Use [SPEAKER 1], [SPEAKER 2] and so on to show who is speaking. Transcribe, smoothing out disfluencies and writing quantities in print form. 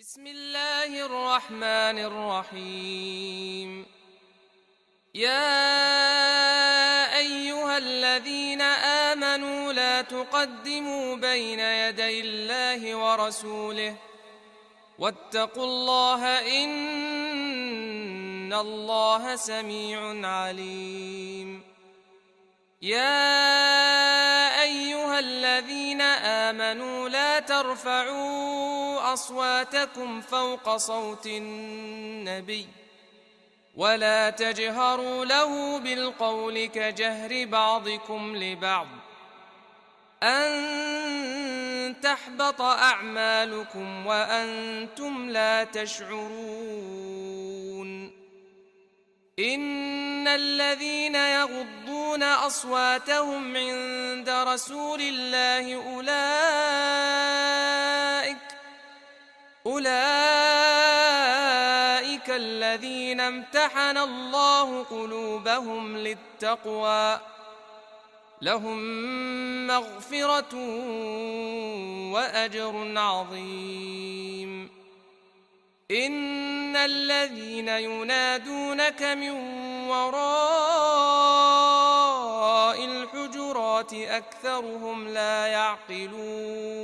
[SPEAKER 1] بسم الله الرحمن الرحيم. يا أيها الذين آمنوا لا تقدموا بين يدي الله ورسوله واتقوا الله إن الله سميع عليم. يا أيها الذين آمنوا لا ترفعوا أصواتكم فوق صوت النبي ولا تجهروا له بالقول كجهر بعضكم لبعض أن تحبط أعمالكم وأنتم لا تشعرون. إن الذين يغضون أصواتهم عند رسول الله أولئك الذين امتحن الله قلوبهم للتقوى لهم مغفرة وأجر عظيم. إن الذين ينادونك من وراء الحجرات أكثرهم لا يعقلون.